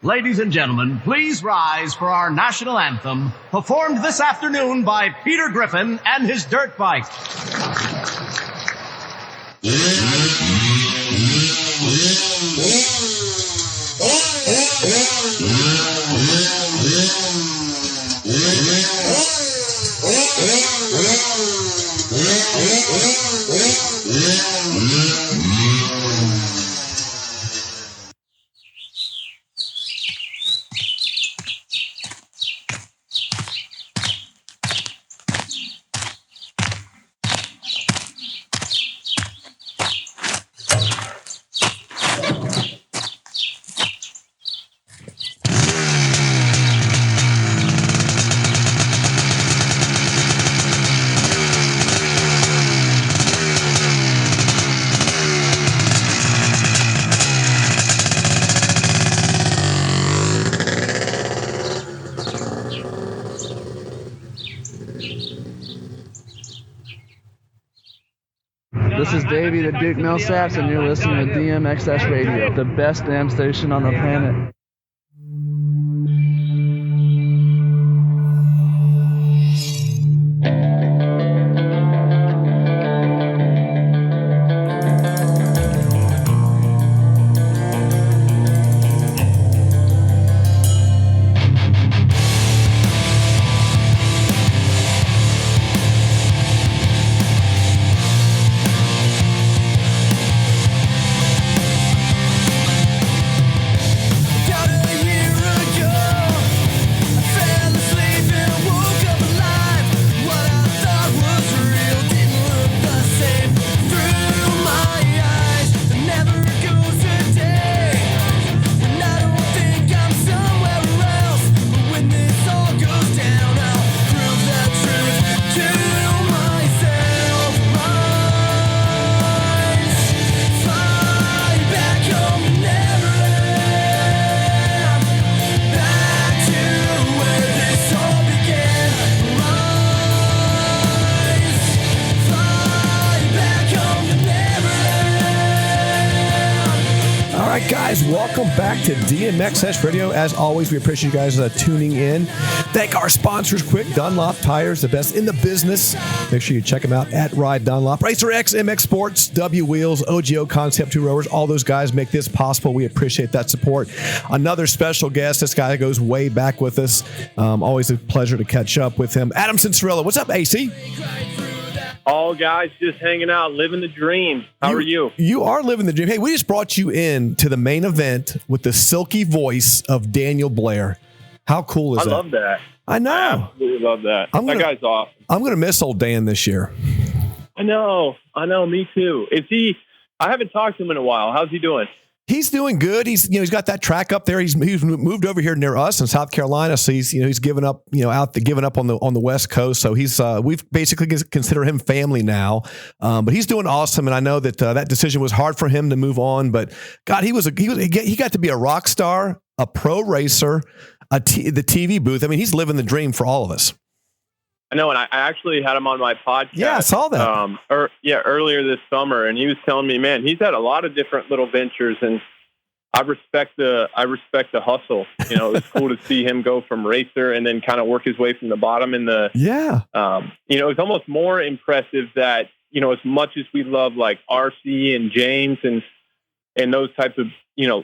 Ladies and gentlemen, please rise for our national anthem, performed this afternoon by Peter Griffin and his dirt bike. This is Davey the Duke Millsaps, and you're listening to DMXS Radio, the best damn station on the planet. Welcome back to DMXS Radio. As always, we appreciate you guys tuning in. Thank our sponsors quick. Dunlop Tires, the best in the business. Make sure you check them out at Ride Dunlop. Racer X, MX Sports, W Wheels, OGO Concept 2 Rowers. All those guys make this possible. We appreciate that support. Another special guest. This guy goes way back with us. Always a pleasure to catch up with him. Adam Cianciarulo. What's up, AC? All guys just hanging out, living the dream. How are you? You are living the dream. Hey, we just brought you in to the main event with the silky voice of Daniel Blair. How cool is that? I love that. I know. I absolutely love that. That guy's awesome. I'm going to miss old Dan this year. I know. Me too. Is he? I haven't talked to him in a while. How's he doing? He's doing good. He's got that track up there. He's moved over here near us in South Carolina. So he's given up, given up on the West Coast. So we've basically consider him family now. But he's doing awesome. And I know that that decision was hard for him to move on, but God, he got to be a rock star, a pro racer, the TV booth. I mean, he's living the dream for all of us. I know, and I actually had him on my podcast. Yeah, I saw that. Earlier this summer, and he was telling me, man, he's had a lot of different little ventures, and I respect the hustle. It was cool to see him go from racer and then kind of work his way from the bottom. It's almost more impressive that as much as we love like RC and James and those types of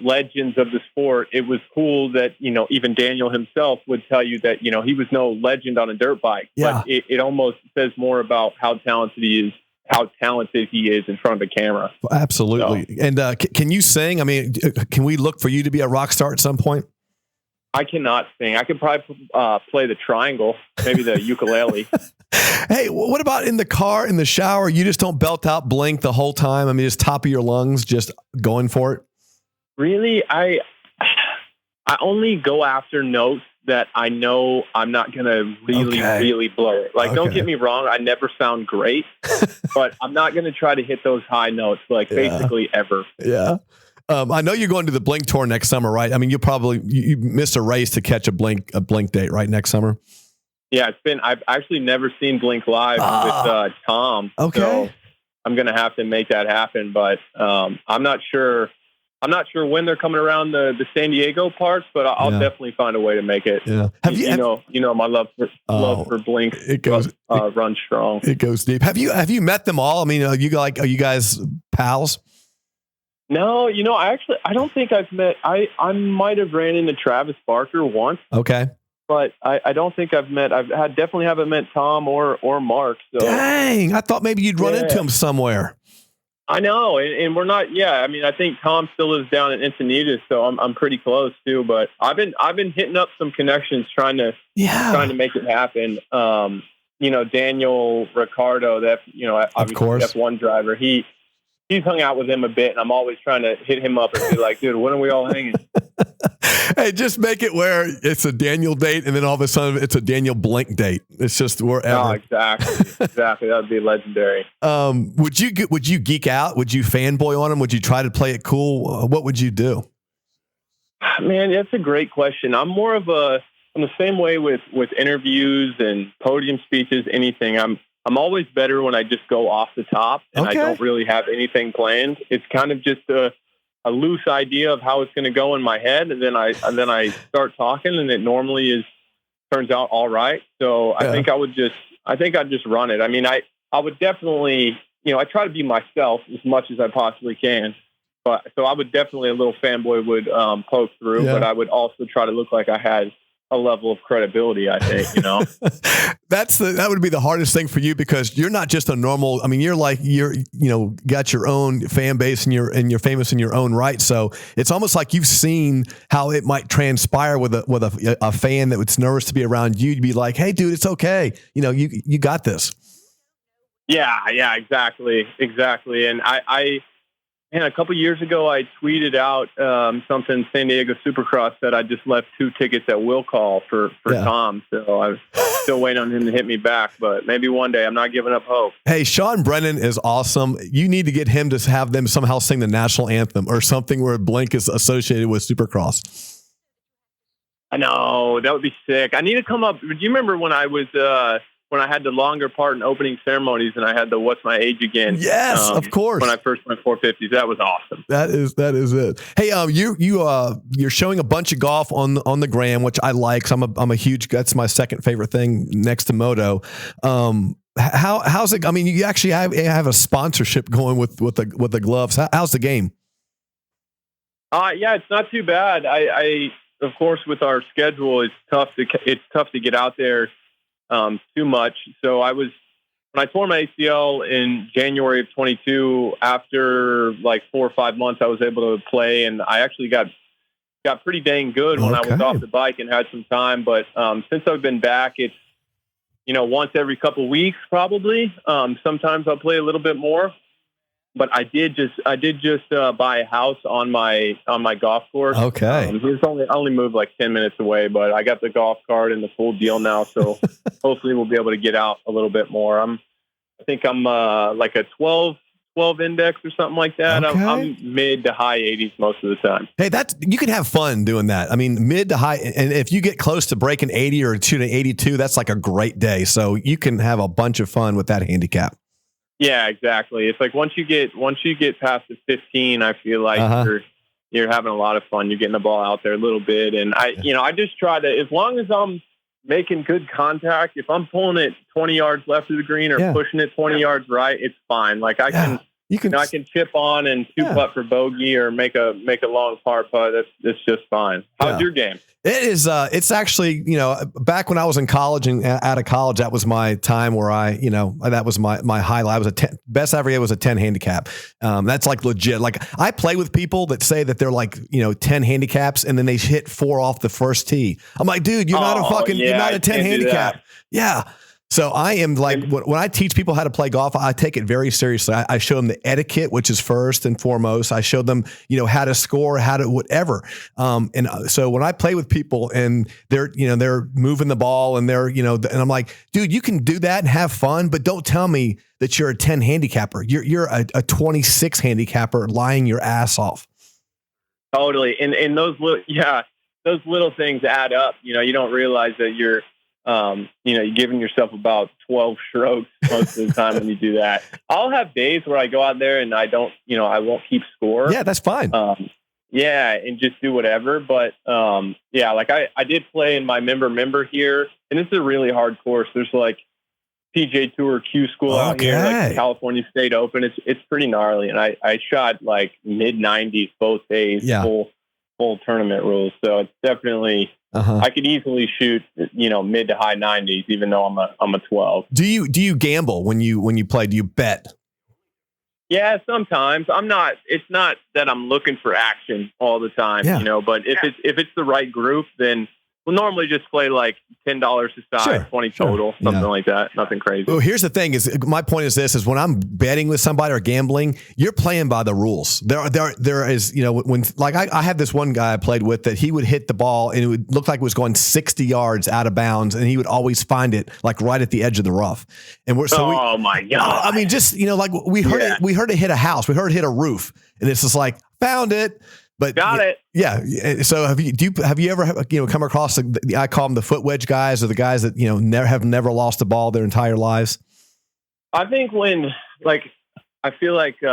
legends of the sport, it was cool that, even Daniel himself would tell you that, he was no legend on a dirt bike. Yeah. But it almost says more about how talented he is in front of the camera. Absolutely. So, and can you sing? I mean, can we look for you to be a rock star at some point? I cannot sing. I could probably play the triangle, maybe the ukulele. Hey, what about in the car, in the shower? You just don't belt out Blink the whole time? I mean, just top of your lungs, just going for it? Really? I only go after notes that I know I'm not going to really blow it. Like, Don't get me wrong. I never sound great, but I'm not going to try to hit those high notes, basically ever. Yeah. I know you're going to the Blink tour next summer, right? I mean, you miss a race to catch a Blink date, right? Next summer. Yeah, I've actually never seen Blink live with Tom. Okay. So I'm going to have to make that happen, but I'm not sure. I'm not sure when they're coming around the San Diego parts, but I'll definitely find a way to make it. Yeah. You know my love for Blink. It goes run strong. It goes deep. Have you met them all? I mean, are you guys pals? No, I don't think I've met. I might have ran into Travis Barker once. Okay. But I don't think I've met. Definitely haven't met Tom or Mark. So. Dang, I thought maybe you'd run into him somewhere. I know, and we're not. Yeah, I mean, I think Tom still lives down in Encinitas, so I'm pretty close too. But I've been hitting up some connections, trying to make it happen. Daniel Ricciardo, that obviously F1 driver, he's hung out with him a bit, and I'm always trying to hit him up and be like, dude, when are we all hanging? Hey, just make it where it's a Daniel date, and then all of a sudden it's a Daniel Blink date. It's just wherever. Oh, exactly. That would be legendary. Would you geek out? Would you fanboy on him? Would you try to play it cool? What would you do? Man, that's a great question. I'm the same way with interviews and podium speeches, anything. I'm always better when I just go off the top and I don't really have anything planned. It's kind of just a loose idea of how it's going to go in my head, and then I start talking, and it normally turns out all right. So I think I'd just run it. I mean, I would definitely, I try to be myself as much as I possibly can. But so I would definitely, a little fanboy would poke through, but I would also try to look like I had a level of credibility, I think, that would be the hardest thing for you, because you're not just a normal, I mean, you're got your own fan base, and you're famous in your own right. So it's almost like you've seen how it might transpire with a fan that was nervous to be around you, to be like, hey dude, it's okay. You got this. Yeah, exactly. And And a couple years ago, I tweeted out something, San Diego Supercross, that I just left 2 tickets at will call for Tom. So I'm still waiting on him to hit me back, but maybe one day. I'm not giving up hope. Hey, Sean Brennan is awesome. You need to get him to have them somehow sing the national anthem or something where Blink is associated with Supercross. I know, that would be sick. I need to come up. Do you remember when I was when I had the longer part in opening ceremonies, and I had the "What's My Age Again"? Yes, of course. When I first went 450s, that was awesome. That is it. Hey, you're showing a bunch of golf on the gram, which I like. So I'm a huge. That's my second favorite thing next to moto. How's it? I mean, you actually have a sponsorship going with the gloves. How's the game? Yeah, it's not too bad. I of course, with our schedule, it's tough to get out there too much. So when I tore my ACL in January of 22, after like 4 or 5 months, I was able to play, and I actually got pretty dang good when I was off the bike and had some time. But since I've been back, it's once every couple of weeks probably. Sometimes I'll play a little bit more. But I did just buy a house on my golf course. Okay. It's only moved like 10 minutes away, but I got the golf cart and the full deal now. So hopefully we'll be able to get out a little bit more. I think I'm like a 12 index or something like that. Okay. I'm mid to high 80s most of the time. Hey, you can have fun doing that. I mean, mid to high, and if you get close to breaking 80 or 2 to 82, that's like a great day. So you can have a bunch of fun with that handicap. Yeah, exactly. It's like once you get past the 15, I feel like you're having a lot of fun. You're getting the ball out there a little bit, and I just try to, as long as I'm making good contact, if I'm pulling it 20 yards left of the green or pushing it 20 yards right, it's fine. Like I can chip on and 2-putt for bogey or make a long par putt. That's just fine. How's your game? It is. It's actually, back when I was in college and out of college, that was my time where that was my highlight. I was best I ever had was a 10 handicap. That's like legit. Like I play with people that say that they're like, 10 handicaps and then they hit 4 off the first tee. I'm like, dude, you're not a 10 handicap. Yeah. So I am like, when I teach people how to play golf, I take it very seriously. I show them the etiquette, which is first and foremost. I show them, how to score, how to whatever. And so when I play with people and they're moving the ball and they're, and I'm like, dude, you can do that and have fun, but don't tell me that you're a 10 handicapper. You're a 26 handicapper lying your ass off. Totally. And those little things add up. You don't realize that you're giving yourself about 12 strokes most of the time when you do that. I'll have days where I go out there and I don't, I won't keep score. Yeah, that's fine. Yeah, and just do whatever. But yeah, like I did play in my member here, and this is a really hard course. There's like PJ Tour Q School out here, like the California State Open. It's pretty gnarly, and I shot like mid 90s both days, full tournament rules. So it's definitely I could easily shoot mid to high 90s, even though I'm a 12. Do you gamble when you play? Do you bet? Yeah, sometimes. It's not that I'm looking for action all the time, but if it's the right group, then we'll normally just play like $10 a side, 20 total, something like that. Nothing crazy. Well, here's the thing is my point is when I'm betting with somebody or gambling, you're playing by the rules. There is, when like I had this one guy I played with that he would hit the ball and it would look like it was going 60 yards out of bounds, and he would always find it like right at the edge of the rough. And oh my God. I mean, just, like we heard it hit a house. We heard it hit a roof, and it's just like, found it. But got it. Yeah. So have you ever come across I call them the foot wedge guys, or the guys that have never lost a ball their entire lives? I think I feel like when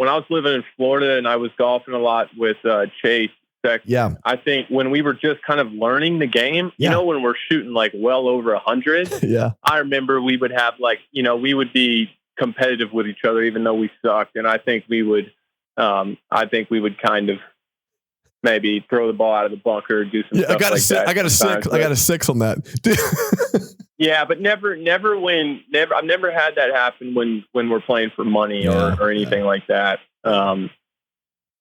I was living in Florida and I was golfing a lot with Chase. I think when we were just kind of learning the game, when we're shooting like well over 100, I remember we would have we would be competitive with each other even though we sucked, and I think we would kind of maybe throw the ball out of the bunker, do some stuff like that. I got a six on that. Yeah, but never. I've never had that happen when we're playing for money or anything like that.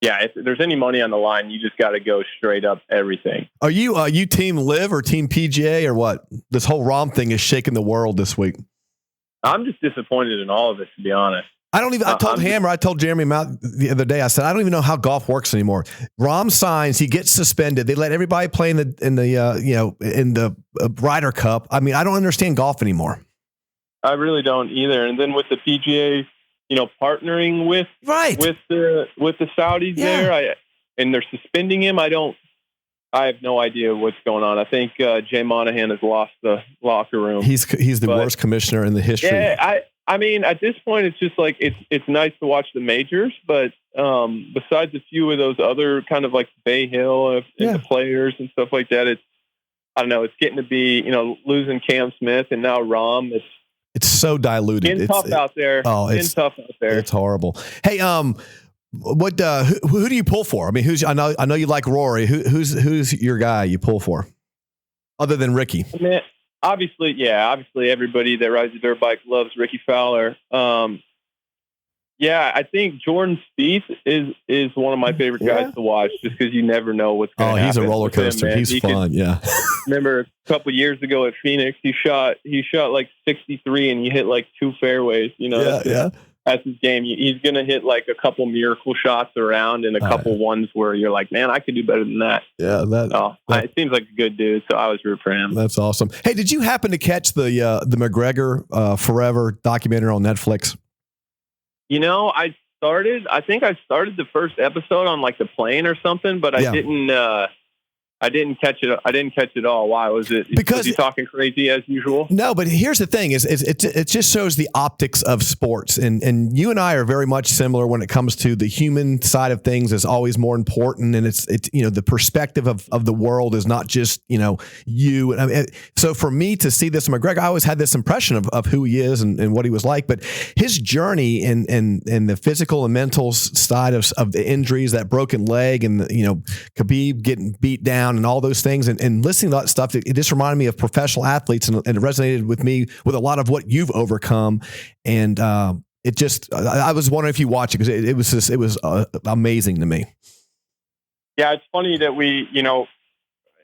If there's any money on the line, you just got to go straight up everything. Are you team Liv or team PGA or what? This whole ROM thing is shaking the world this week. I'm just disappointed in all of it, to be honest. I told Jeremy Mount the other day, I said, I don't even know how golf works anymore. Rahm signs, he gets suspended. They let everybody play in the Ryder Cup. I mean, I don't understand golf anymore. I really don't either. And then with the PGA, partnering with the Saudis there, and they're suspending him. I have no idea what's going on. I think Jay Monahan has lost the locker room. He's the worst commissioner in the history. Yeah, I mean, at this point, it's just like it's nice to watch the majors, but besides a few of those other kind of like Bay Hill and the players and stuff like that, I don't know. It's getting to be losing Cam Smith and now Rahm. It's so diluted. It's tough out there. Oh, it's tough out there. It's horrible. Hey, what? Who do you pull for? I mean, I know you like Rory. Who's your guy you pull for, other than Ricky? Man, obviously everybody that rides a dirt bike loves Ricky Fowler. I think Jordan Spieth is one of my favorite guys to watch, just because you never know what's going to happen. He's a roller coaster. He's fun. Remember a couple of years ago at Phoenix, he shot like 63 and he hit like 2 fairways. That's his game. He's going to hit like a couple miracle shots around and a couple ones where you're like, man, I could do better than that. Yeah. It seems like a good dude. So I was rooting for him. That's awesome. Hey, did you happen to catch the McGregor Forever documentary on Netflix? I think I started the first episode on like the plane or something, but I didn't catch it. I didn't catch it all. Why was it? Because was he talking crazy as usual? No, but here's the thing: it just shows the optics of sports, and you and I are very much similar when it comes to the human side of things is always more important, and it's the perspective of the world is not just you. I mean, so for me to see this McGregor, I always had this impression of who he is and what he was like, but his journey and the physical and mental side of the injuries, that broken leg, and Khabib getting beat down. And all those things, and listening to that stuff, it just reminded me of professional athletes, and it resonated with me with a lot of what you've overcome. And I was wondering if you watch it, because it was amazing to me. Yeah, it's funny that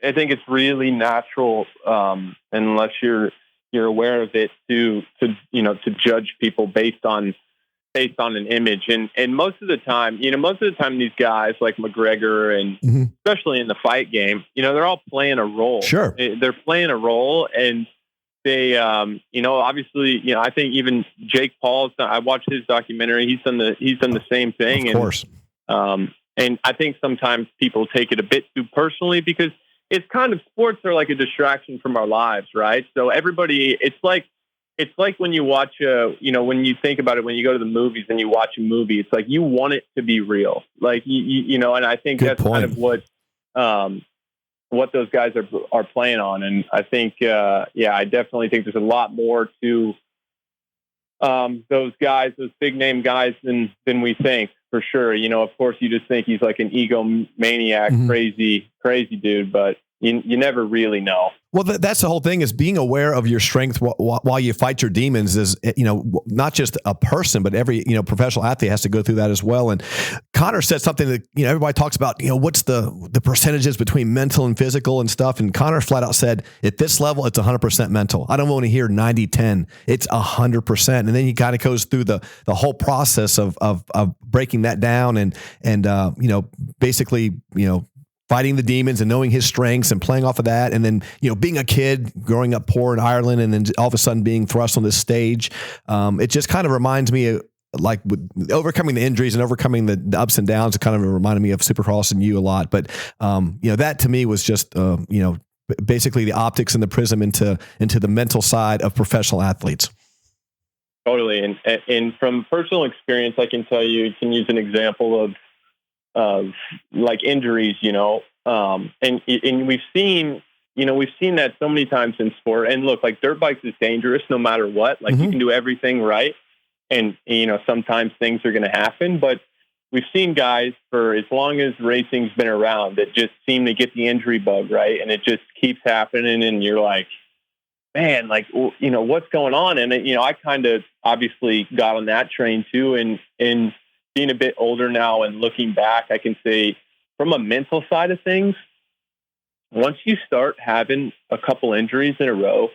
I think it's really natural, unless you're aware of it, to judge people based on an image. And most of the time these guys like McGregor and especially in the fight game, they're all playing a role. Sure. They're playing a role, and they, obviously, I think even Jake Paul's, I watched his documentary. He's done the same thing. Of course. And I think sometimes people take it a bit too personally, because it's kind of, sports are like a distraction from our lives, right? So everybody, it's like it's like when you watch when you think about it, when you go to the movies and you watch a movie, it's like you want it to be real. Like, and I think Good that's point. kind of what those guys are playing on. And I think, I definitely think there's a lot more to those guys, those big name guys than we think, for sure. Of course, you just think he's like an egomaniac, crazy dude, but you never really know. Well, that's the whole thing, is being aware of your strength while you fight your demons is, not just a person, but every, professional athlete has to go through that as well. And Connor said something that, everybody talks about, what's the percentages between mental and physical and stuff. And Connor flat out said, at this level, it's 100% mental. I don't want to hear 90-10. It's 100%. And then he kind of goes through the whole process of breaking that down and basically, fighting the demons and knowing his strengths and playing off of that. And then, being a kid growing up poor in Ireland and then all of a sudden being thrust on this stage. It just kind of reminds me of, like, with overcoming the injuries and overcoming the ups and downs. It kind of reminded me of Supercross and you a lot. But, that to me was just, basically the optics and the prism into the mental side of professional athletes. Totally. And from personal experience, I can tell you can use an example of like injuries, and we've seen that so many times in sport. And look, like, dirt bikes is dangerous no matter what. Like, you can do everything right, and sometimes things are going to happen. But we've seen guys for as long as racing's been around that just seem to get the injury bug, right? And it just keeps happening, and you're like, man, like, what's going on? And I kind of obviously got on that train too, and being a bit older now and looking back, I can say from a mental side of things, once you start having a couple injuries in a row,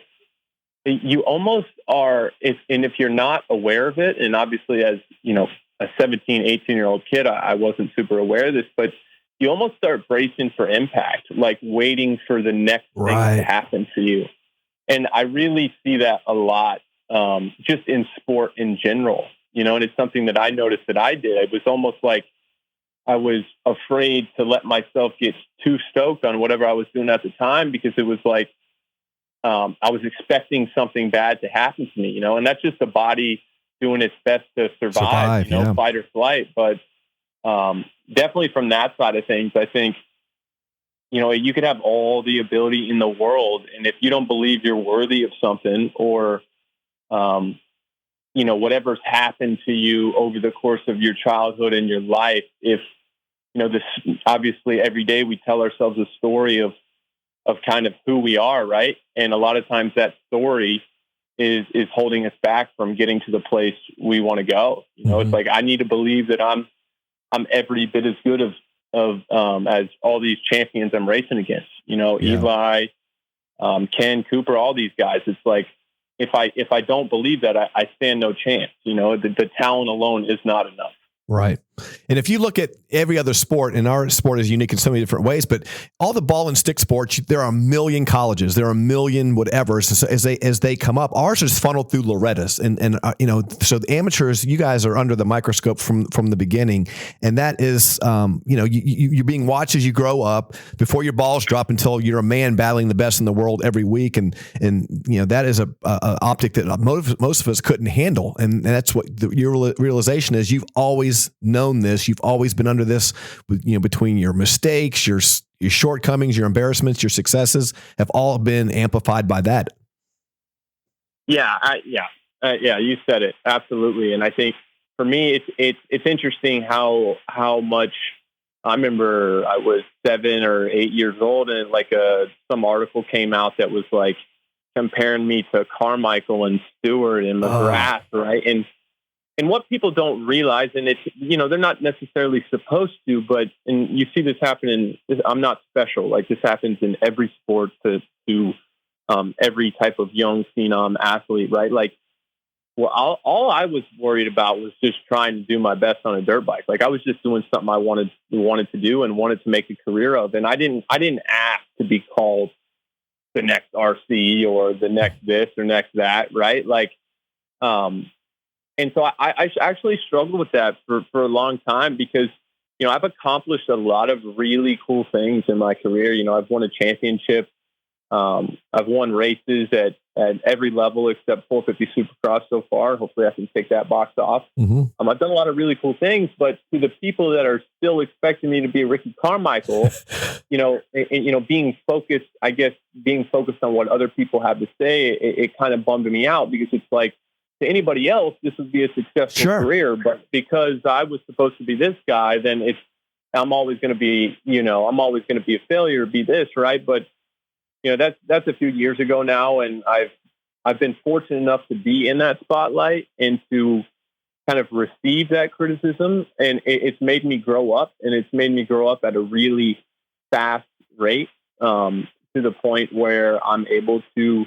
you almost are, if you're not aware of it, and obviously as, a 17, 18-year-old kid, I wasn't super aware of this, but you almost start bracing for impact, like waiting for the next thing to happen to you. And I really see that a lot, just in sport in general. And it's something that I noticed that I did. It was almost like I was afraid to let myself get too stoked on whatever I was doing at the time, because it was like I was expecting something bad to happen to me, and that's just the body doing its best to survive, fight or flight. But definitely from that side of things, I think, you could have all the ability in the world, and if you don't believe you're worthy of something, or whatever's happened to you over the course of your childhood and your life, if, this, obviously every day we tell ourselves a story of kind of who we are, right? And a lot of times that story is holding us back from getting to the place we want to go. It's like, I need to believe that I'm every bit as good as all these champions I'm racing against, Eli, Ken, Cooper, all these guys. It's like, if I don't believe that, I stand no chance. The talent alone is not enough. Right. And if you look at every other sport, and our sport is unique in so many different ways, but all the ball and stick sports, there are a million colleges, there are a million whatevers. So as they come up, ours is funneled through Loretta's, and so the amateurs, you guys are under the microscope from the beginning, and that is you're being watched as you grow up before your balls drop until you're a man battling the best in the world every week, and that is a optic that most of us couldn't handle, and that's what your realization is. You've always known this. You've always been under this, between your mistakes, your shortcomings, your embarrassments, your successes have all been amplified by that. Yeah. You said it. Absolutely. And I think for me, it's interesting how much. I remember I was 7 or 8 years old, and some article came out that was like comparing me to Carmichael and Stewart and McGrath, right? And what people don't realize, and it's, they're not necessarily supposed to, and you see this happen I'm not special. Like, this happens in every sport to every type of young phenom athlete, right? Like, well, all I was worried about was just trying to do my best on a dirt bike. Like, I was just doing something I wanted to do and wanted to make a career of. And I didn't ask to be called the next RC or the next this or next that, right? Like, and so I actually struggled with that for a long time, because, I've accomplished a lot of really cool things in my career. I've won a championship I've won races at every level except 450 Supercross so far. Hopefully I can take that box off. I've done a lot of really cool things, but to the people that are still expecting me to be a Ricky Carmichael, being focused on what other people have to say, it kind of bummed me out, because it's like, to anybody else, this would be a successful career, but because I was supposed to be this guy, then I'm always going to be a failure, be this, right? But that's a few years ago now, and I've been fortunate enough to be in that spotlight and to kind of receive that criticism, and it's made me grow up, and it's made me grow up at a really fast rate, to the point where I'm able to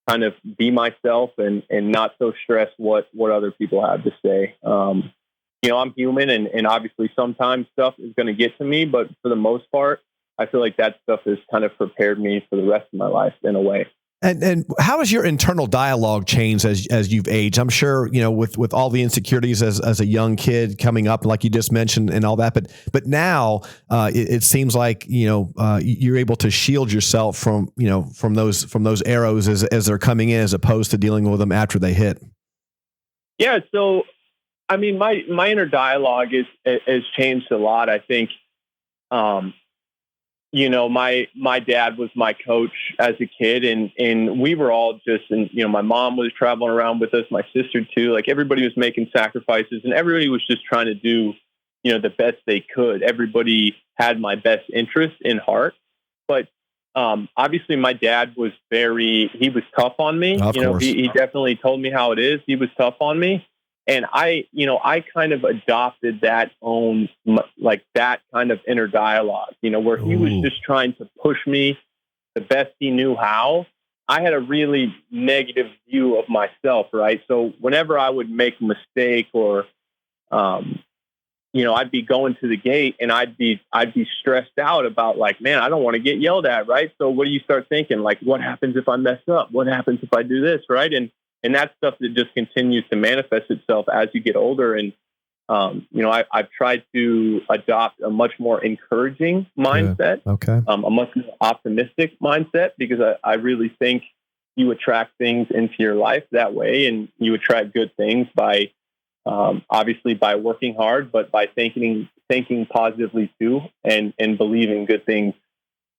kind of be myself and not so stress what other people have to say. I'm human, and obviously sometimes stuff is going to get to me, but for the most part, I feel like that stuff has kind of prepared me for the rest of my life in a way. And how has your internal dialogue changed as you've aged? I'm sure, with all the insecurities as a young kid coming up, like you just mentioned, and all that. But now it seems like you're able to shield yourself from those arrows as they're coming in, as opposed to dealing with them after they hit. Yeah. So, I mean, my inner dialogue has changed a lot. I think. My dad was my coach as a kid, and we were all my mom was traveling around with us, my sister too. Like, everybody was making sacrifices, and everybody was just trying to do, the best they could. Everybody had my best interest in heart, but obviously my dad was he was tough on me. Of course. He definitely told me how it is. He was tough on me. And I kind of adopted that kind of inner dialogue, where he was just trying to push me the best he knew how. I had a really negative view of myself, right? So whenever I would make a mistake, or, I'd be going to the gate, and I'd be stressed out about, like, man, I don't want to get yelled at, right? So what do you start thinking? Like, what happens if I mess up? What happens if I do this, right? And that's stuff that just continues to manifest itself as you get older. And, I've tried to adopt a much more encouraging mindset, a much more optimistic mindset, because I really think you attract things into your life that way, and you attract good things by, obviously by working hard, but by thinking positively too, and believing good things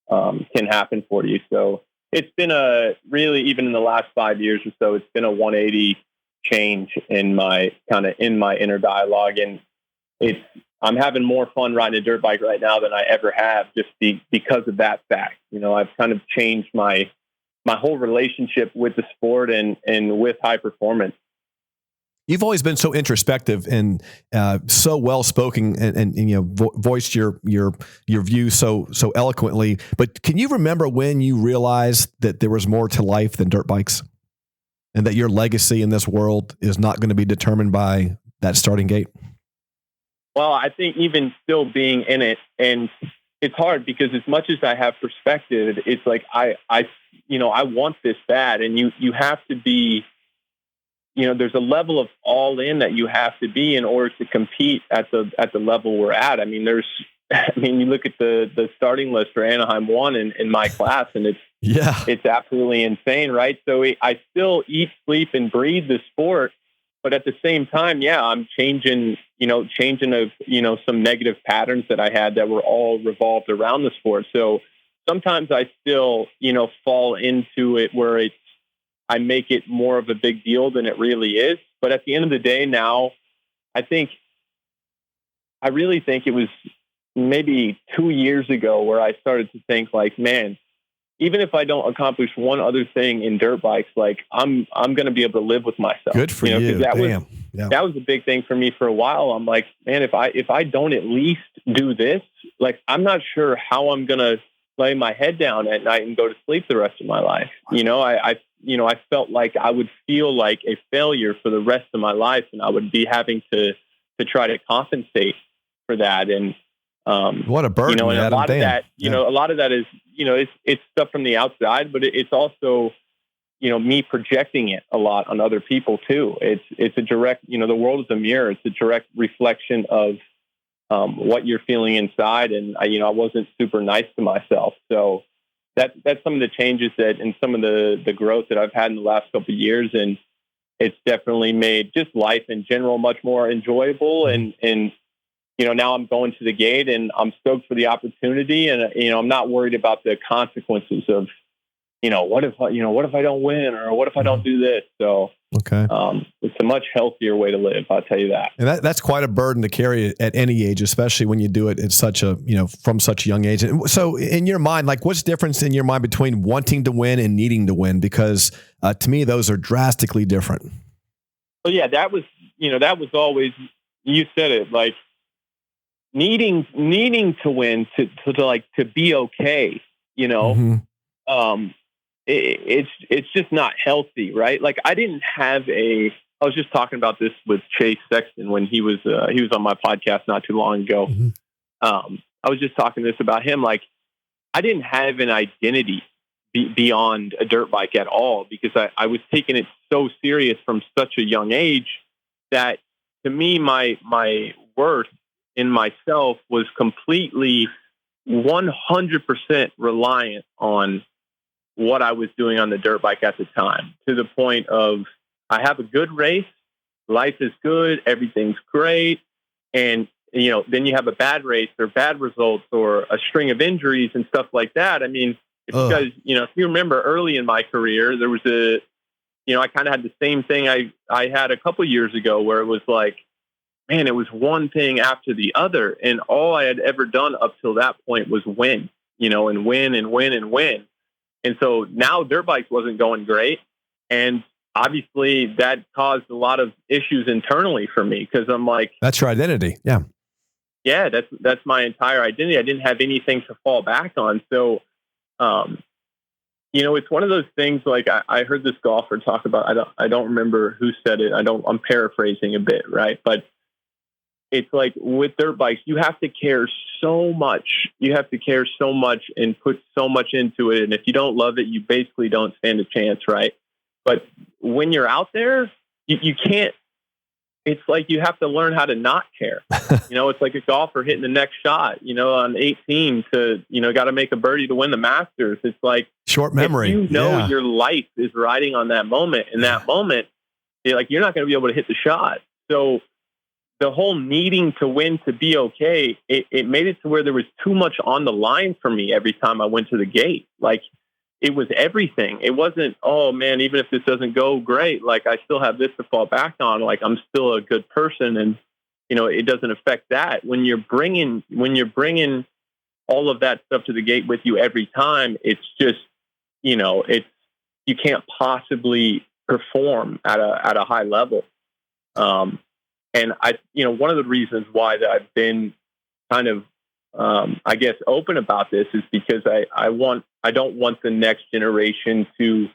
can happen for you. So it's been even in the last 5 years or so, it's been a 180 change in my inner dialogue. And I'm having more fun riding a dirt bike right now than I ever have, just because of that fact. I've kind of changed my whole relationship with the sport and with high performance. You've always been so introspective and so well spoken, and voiced your views so eloquently. But can you remember when you realized that there was more to life than dirt bikes, and that your legacy in this world is not going to be determined by that starting gate? Well, I think even still being in it, and it's hard, because as much as I have perspective, it's like I want this bad, and you have to be. There's a level of all in that you have to be in order to compete at the level we're at. I mean, you look at the starting list for Anaheim 1 in my class, and it's absolutely insane, right? So I still eat, sleep, and breathe the sport, but at the same time, I'm changing some negative patterns that I had that were all revolved around the sport. So sometimes I still, fall into it where I make it more of a big deal than it really is. But at the end of the day now, I really think it was maybe 2 years ago where I started to think, like, man, even if I don't accomplish one other thing in dirt bikes, like, I'm going to be able to live with myself. Good for you. That was a big thing for me for a while. I'm like, man, if I don't at least do this, like, I'm not sure how I'm going to lay my head down at night and go to sleep the rest of my life. I felt like I would feel like a failure for the rest of my life, and I would be having to try to compensate for that. And what a burden! And a lot of that, a lot of that is, it's stuff from the outside, but it's also, me projecting it a lot on other people too. It's a direct, the world is a mirror. It's a direct reflection of what you're feeling inside. And I wasn't super nice to myself. So that's some of the changes that and some of the growth that I've had in the last couple of years, and it's definitely made just life in general much more enjoyable. And now I'm going to the gate, and I'm stoked for the opportunity, and I'm not worried about the consequences of what if I don't win, or what if I don't do this. So okay, it's a much healthier way to live, I'll tell you that. And that's quite a burden to carry at any age, especially when you do it at such a from such a young age. And so, in your mind, like, what's the difference in your mind between wanting to win and needing to win? Because to me, those are drastically different. Well, yeah, that was always, you said it, like needing to win to be okay. It's just not healthy, right? Like I was just talking about this with Chase Sexton when he was on my podcast not too long ago. Mm-hmm. I was just talking this about him. Like I didn't have an identity beyond a dirt bike at all, because I was taking it so serious from such a young age that to me, my worth in myself was completely 100% reliant on what I was doing on the dirt bike at the time, to the point of I have a good race, life is good, everything's great. And, then you have a bad race or bad results or a string of injuries and stuff like that. I mean, if you remember early in my career, there was I kind of had the same thing I had a couple years ago, where it was like, man, it was one thing after the other. And all I had ever done up till that point was win, and win and win and win. And so now dirt bikes wasn't going great. And obviously that caused a lot of issues internally for me, because I'm like, that's your identity. Yeah. Yeah. That's my entire identity. I didn't have anything to fall back on. So, it's one of those things, like I heard this golfer talk about, I don't remember who said it. I'm paraphrasing a bit, right? But it's like with dirt bikes, you have to care so much. You have to care so much and put so much into it. And if you don't love it, you basically don't stand a chance, right? But when you're out there, you can't. It's like you have to learn how to not care. It's like a golfer hitting the next shot, on 18 to, got to make a birdie to win the Masters. It's like short memory. Your life is riding on that moment. In that moment, you're not going to be able to hit the shot. So the whole needing to win to be okay, it made it to where there was too much on the line for me every time I went to the gate. Like it was everything. It wasn't, oh man, even if this doesn't go great, like I still have this to fall back on. Like I'm still a good person, and it doesn't affect that. When you're bringing all of that stuff to the gate with you every time, it's just, you can't possibly perform at a high level. And one of the reasons why that I've been kind of, I guess, open about this is because I don't want the next generation to,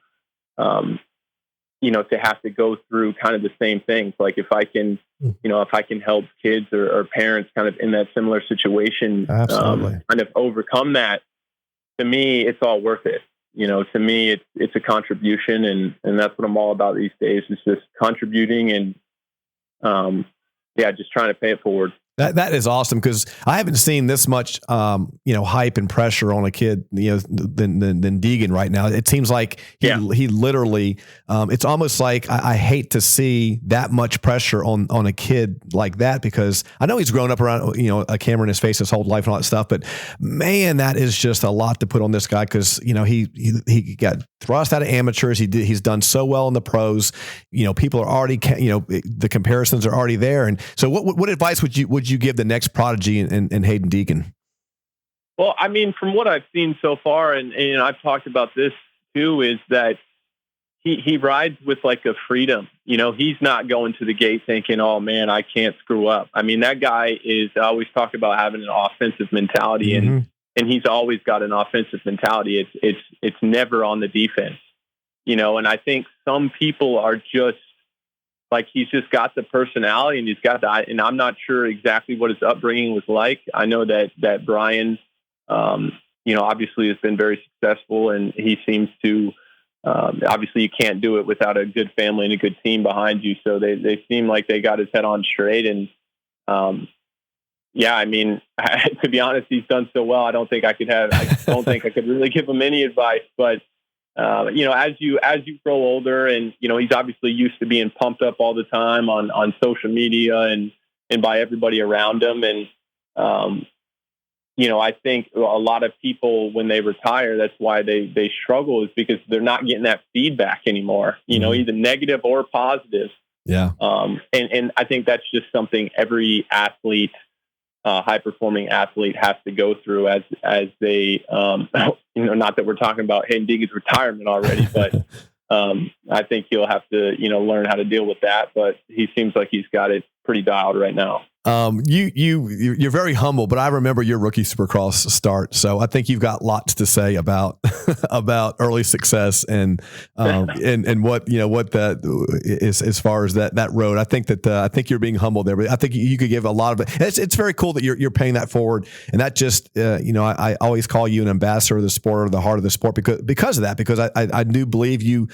to have to go through kind of the same things. Like if I can help kids or parents kind of in that similar situation, kind of overcome that, to me, it's all worth it. To me, it's a contribution, and that's what I'm all about these days. Is just contributing and, just trying to pay it forward. That is awesome, because I haven't seen this much, hype and pressure on a kid, than Deegan right now. It seems like he literally, it's almost like I hate to see that much pressure on a kid like that, because I know he's grown up around, a camera in his face his whole life and all that stuff, but man, that is just a lot to put on this guy, because, he got thrust out of amateurs. He's done so well in the pros. People are already, the comparisons are already there. And so what advice would you give the next prodigy in Hayden Deegan? Well, I mean, from what I've seen so far, and I've talked about this too, is that he rides with like a freedom. He's not going to the gate thinking, oh man, I can't screw up. I mean, that guy I always talk about having an offensive mentality, and he's always got an offensive mentality. It's never on the defense, and I think some people are just, like, he's just got the personality, and he's got that. And I'm not sure exactly what his upbringing was like. I know that Brian, obviously has been very successful, and he seems to, obviously you can't do it without a good family and a good team behind you. So they seem like they got his head on straight. And, yeah, I mean, to be honest, he's done so well. I don't think I don't think I could really give him any advice, but as you grow older, and he's obviously used to being pumped up all the time on social media and by everybody around him, and I think a lot of people, when they retire, that's why they struggle, is because they're not getting that feedback anymore. Either negative or positive. Yeah. And I think that's just something every athlete, high performing athlete, has to go through as they, not that we're talking about Hayden Deegan's retirement already, but I think he'll have to, learn how to deal with that. But he seems like he's got it pretty dialed right now. You're very humble, but I remember your rookie Supercross start, so I think you've got lots to say about about early success and what that is as far as that road. I think you're being humble there, but I think you could give a lot of it. It's very cool that you're paying that forward, and that just I always call you an ambassador of the sport, or the heart of the sport, because of that, because I do believe you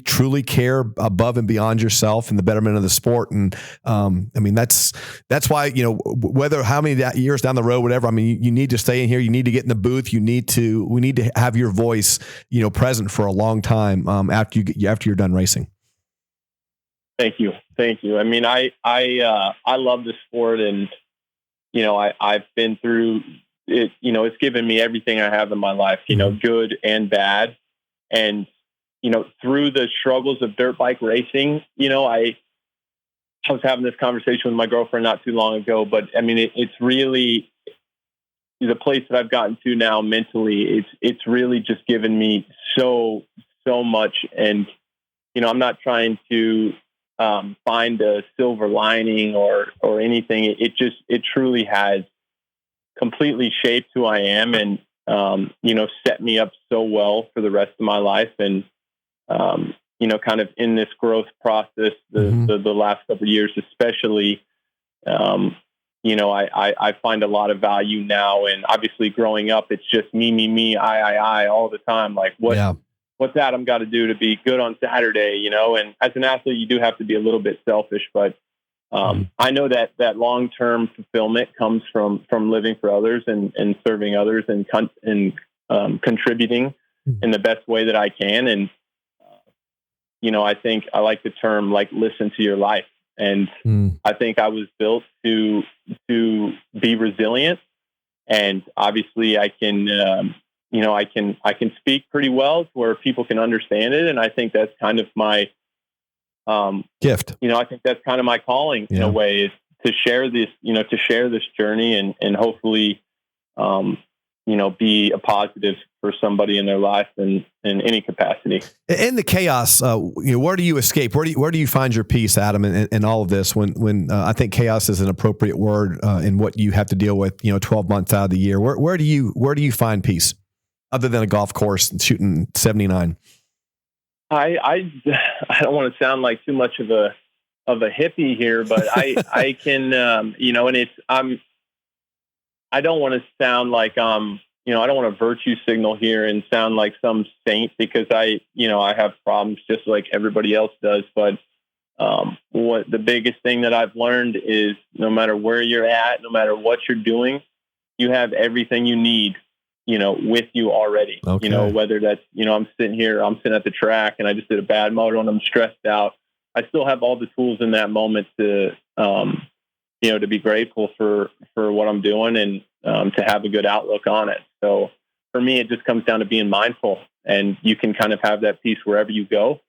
truly care above and beyond yourself and the betterment of the sport, and I mean that's why, whether how many years down the road, whatever, I mean, you need to stay in here. You need to get in the booth. We need to have your voice, present for a long time after you're done racing. Thank you. I mean, I love the sport, and I've been through it. It's given me everything I have in my life. Good and bad, and through the struggles of dirt bike racing, I was having this conversation with my girlfriend not too long ago, but I mean, it's really the place that I've gotten to now mentally. It's really just given me so much. And, I'm not trying to find a silver lining or anything. It truly has completely shaped who I am, and, set me up so well for the rest of my life. And, kind of in this growth process, the last couple of years, especially, I find a lot of value now. And obviously growing up, it's just me, I all the time. Like what's Adam got to do to be good on Saturday, and as an athlete, you do have to be a little bit selfish, but I know that long-term fulfillment comes from living for others and serving others and contributing in the best way that I can. And, I think I like the term, like, listen to your life. And I think I was built to be resilient, and obviously I can, I can speak pretty well to where people can understand it. And I think that's kind of my gift. I think that's kind of my calling in a way, is to share this, journey and hopefully, be a positive for somebody in their life in any capacity. In the chaos, where do you escape? Where do you find your peace, Adam, in all of this? When I think chaos is an appropriate word in what you have to deal with, 12 months out of the year. Where do you find peace, other than a golf course and shooting 79? I don't want to sound like too much of a hippie here, but I can and it's I don't want to sound like I don't want to virtue signal here and sound like some saint, because I have problems just like everybody else does. But what the biggest thing that I've learned is, no matter where you're at, no matter what you're doing, you have everything you need, with you already. Okay. Whether that's, I'm sitting at the track and I just did a bad moto and I'm stressed out. I still have all the tools in that moment to be grateful for what I'm doing and to have a good outlook on it. So for me, it just comes down to being mindful, and you can kind of have that peace wherever you go.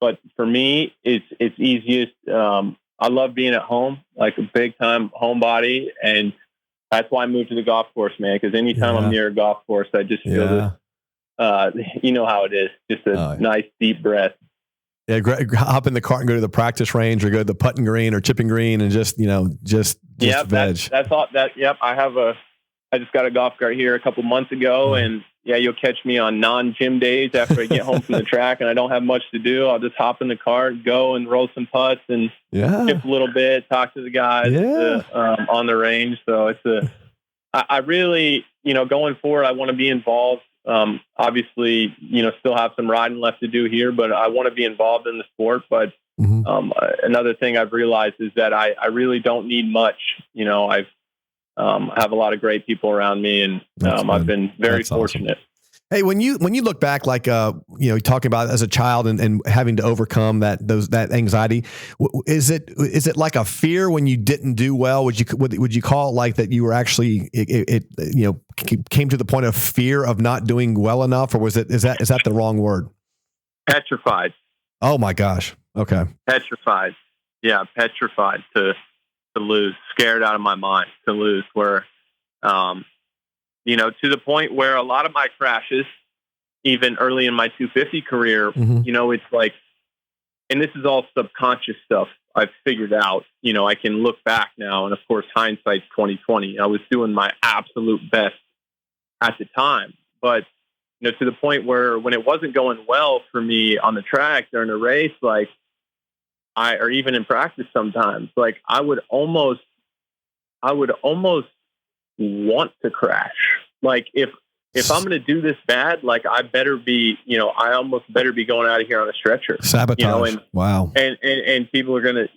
But for me, it's easiest. I love being at home, like a big time homebody. And that's why I moved to the golf course, man. Because anytime I'm near a golf course, I just feel this, you know how it is, just a nice deep breath. Yeah, hop in the cart and go to the practice range, or go to the putting green or chipping green, and just veg. That's all. Yep. I just got a golf cart here a couple months ago, and you'll catch me on non-gym days after I get home from the track and I don't have much to do. I'll just hop in the cart, go and roll some putts and chip a little bit, talk to the guys on the range. So I really, going forward, I want to be involved. Obviously, still have some riding left to do here, but I want to be involved in the sport. But another thing I've realized is that I really don't need much. I have a lot of great people around me, and I've been very fortunate. Awesome. Hey, when you look back, like talking about as a child and having to overcome that anxiety, is it like a fear when you didn't do well? Would you call it like that? You were actually came to the point of fear of not doing well enough, or is that the wrong word? Petrified. Oh my gosh. Okay. Petrified. Yeah, petrified to lose. Scared out of my mind to lose. Where to the point where a lot of my crashes, even early in my 250 career, it's like, and this is all subconscious stuff I've figured out. I can look back now, and of course, hindsight's 2020. I was doing my absolute best at the time, but to the point where when it wasn't going well for me on the track during a race, like or even in practice sometimes, like I would almost want to crash. Like if I'm going to do this bad, like I better be, I almost better be going out of here on a stretcher. Sabotage. Wow. And people are going to,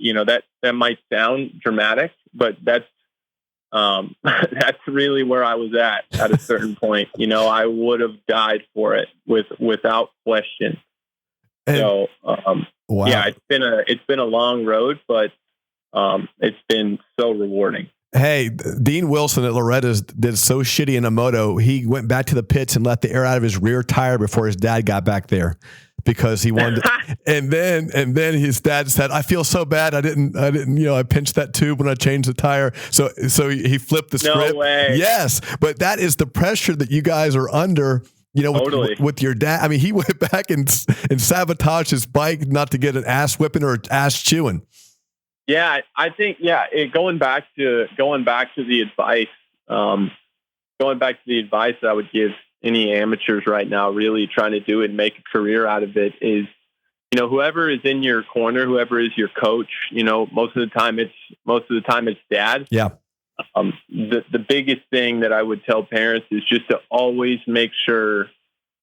that might sound dramatic, but that's really where I was at a certain point. I would have died for it without question. So, wow. Yeah, it's been a long road, but it's been so rewarding. Hey, Dean Wilson at Loretta's did so shitty in a moto. He went back to the pits and let the air out of his rear tire before his dad got back there because he wanted to, and then his dad said, "I feel so bad. I didn't, I pinched that tube when I changed the tire." So he flipped the script. No way. Yes, but that is the pressure that you guys are under. Totally. With your dad. I mean, he went back and sabotaged his bike not to get an ass whipping or ass chewing. Yeah, I think going back to the advice, that I would give any amateurs right now, really trying to do it and make a career out of it, is whoever is in your corner, whoever is your coach, most of the time it's dad. Yeah. The biggest thing that I would tell parents is just to always make sure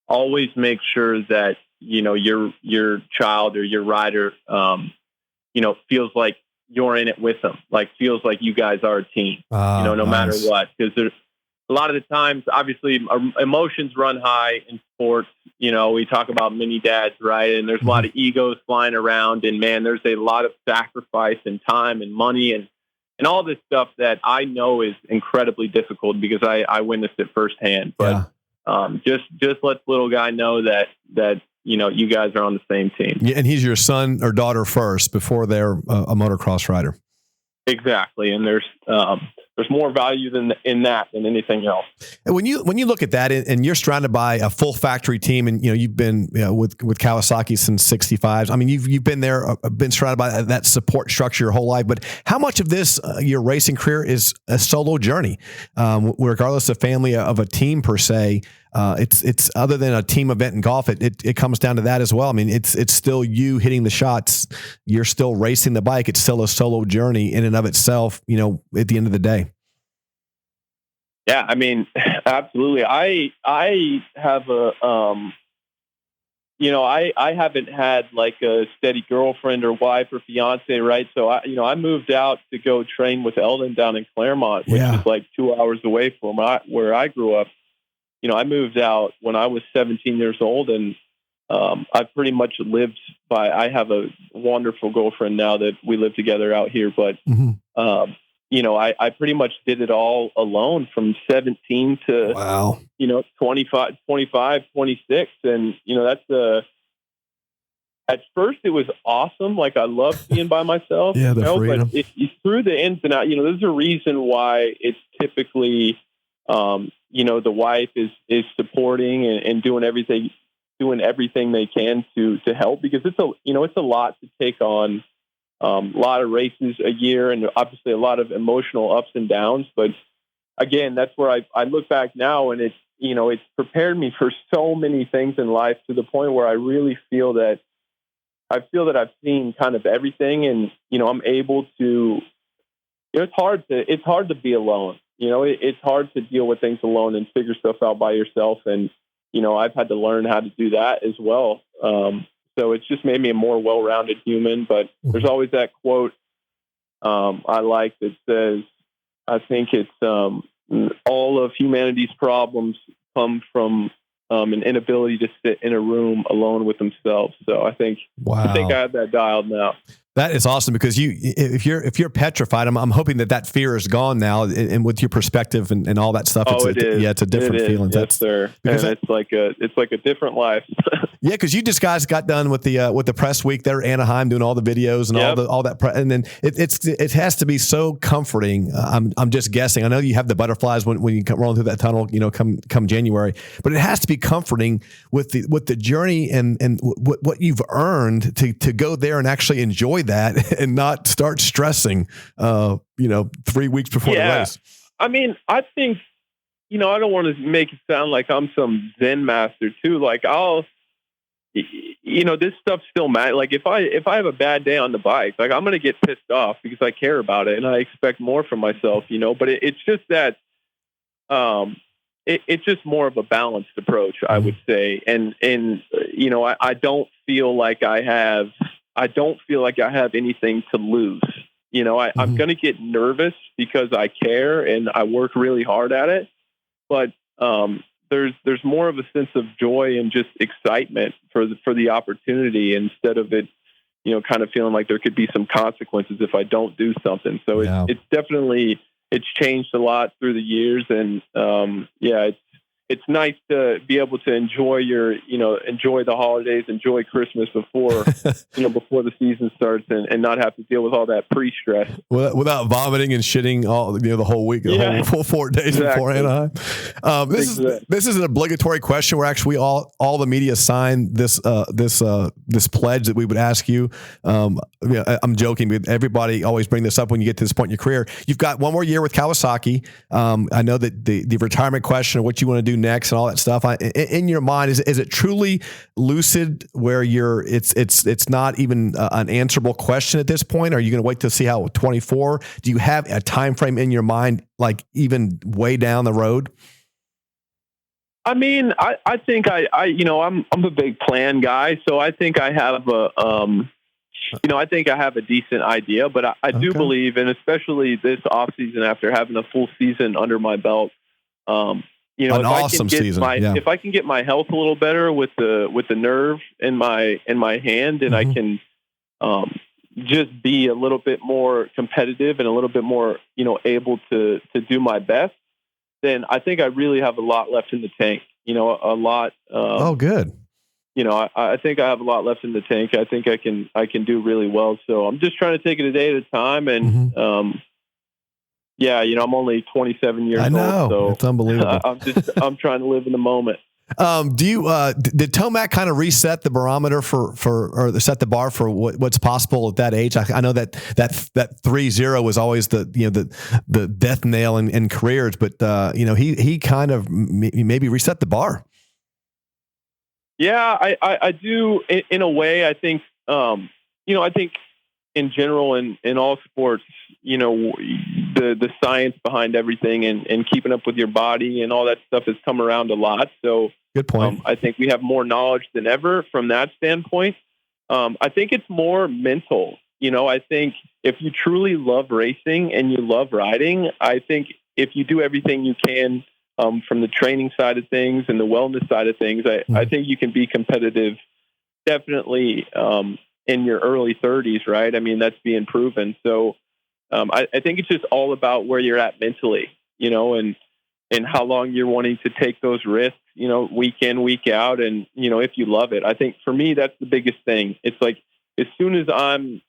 that your child or your rider feels like you're in it with them, like feels like you guys are a team, no nice. matter what. Because there's a lot of the times, obviously, emotions run high in sports. We talk about mini dads, right? And there's a lot of egos flying around, and man, there's a lot of sacrifice and time and money and all this stuff that I know is incredibly difficult because I witnessed it firsthand. But just let the little guy know that you guys are on the same team. Yeah, and he's your son or daughter first before they're a motocross rider. Exactly, and there's more value in that than anything else. And when you look at that, and you're surrounded by a full factory team, and you've been with Kawasaki since '65. I mean, you've been there, been surrounded by that support structure your whole life. But how much of this your racing career is a solo journey, regardless of family of a team per se? It's other than a team event in golf. It comes down to that as well. I mean, it's still you hitting the shots. You're still racing the bike. It's still a solo journey in and of itself. At the end of the day. Yeah, I mean, absolutely. I have I haven't had like a steady girlfriend or wife or fiance, right? So I moved out to go train with Eldon down in Claremont, which is like 2 hours away from where I grew up. I moved out when I was 17 years old, and I pretty much lived by. I have a wonderful girlfriend now that we live together out here, but I pretty much did it all alone from 17 to 25, 26, and that's at first it was awesome. Like I loved being by myself, freedom. But through the ins and outs, there's a reason why it's typically. The wife is supporting and doing everything they can to help, because it's a lot to take on, a lot of races a year and obviously a lot of emotional ups and downs. But again, that's where I look back now, and it's prepared me for so many things in life to the point where I really feel that I've seen kind of everything, and I'm able to. It's hard to be alone. It's hard to deal with things alone and figure stuff out by yourself. And, I've had to learn how to do that as well. So it's just made me a more well-rounded human. But there's always that quote I like that says, I think it's all of humanity's problems come from an inability to sit in a room alone with themselves. So I think I have that dialed now. That is awesome, because if you're petrified, I'm hoping that fear is gone now, and with your perspective and all that stuff. It is. Yeah, it's a different feeling. Yes, sir. And it's like a different life. Yeah, because you just guys got done with the press week there at Anaheim, doing all the videos and all that, and then it has to be so comforting. I'm just guessing. I know you have the butterflies when you come rolling through that tunnel, come January, but it has to be comforting with the journey and what you've earned to go there and actually enjoy that and not start stressing 3 weeks before the race. I mean, I think, I don't want to make it sound like I'm some Zen master too. Like this stuff still matters. Like if I have a bad day on the bike, like I'm going to get pissed off because I care about it and I expect more from myself, but it's just that, it's just more of a balanced approach, I would say. And I don't feel like I have anything to lose. I'm going to get nervous because I care and I work really hard at it. But there's more of a sense of joy and just excitement for the opportunity, instead of it, kind of feeling like there could be some consequences if I don't do something. So it's definitely, it's changed a lot through the years. And it's nice to be able to enjoy enjoy the holidays, enjoy Christmas before the season starts, and not have to deal with all that pre-stress without vomiting and shitting all the whole week, the whole 4 days before Anaheim. This is an obligatory question where actually all the media signed this pledge that we would ask you. I'm joking, but everybody always bring this up when you get to this point in your career. You've got one more year with Kawasaki. I know that the retirement question of what you want to do next and all that stuff, in your mind, is it truly lucid where it's not even an answerable question at this point? Are you going to wait to see how 24? Do you have a time frame in your mind, like even way down the road? I mean, I think I'm a big plan guy, so I think I have a decent idea, but I do believe, and especially this off season after having a full season under my belt, an awesome season. If I can get my health a little better with the nerve in my hand, and I can just be a little bit more competitive and a little bit more able to do my best, then I think I really have a lot left in the tank. A lot. Good. I think I have a lot left in the tank. I think I can do really well. So I'm just trying to take it a day at a time, and I'm only 27 years old. I know. So it's unbelievable. I'm trying to live in the moment. Do you did Tomac kind of reset the barometer or set the bar for what's possible at that age? I know that 3.0 was always the death nail in careers, but he kind of maybe reset the bar. Yeah, I do in a way. I think I think in general in all sports, the science behind everything and keeping up with your body and all that stuff has come around a lot. So good point. I think we have more knowledge than ever from that standpoint. I think it's more mental. I think if you truly love racing and you love riding, I think if you do everything you can from the training side of things and the wellness side of things, I think you can be competitive definitely in your early 30s, right? I mean, that's being proven. So I think it's just all about where you're at mentally, and how long you're wanting to take those risks, week in, week out. And, if you love it, I think for me, that's the biggest thing. It's like, as soon as I'm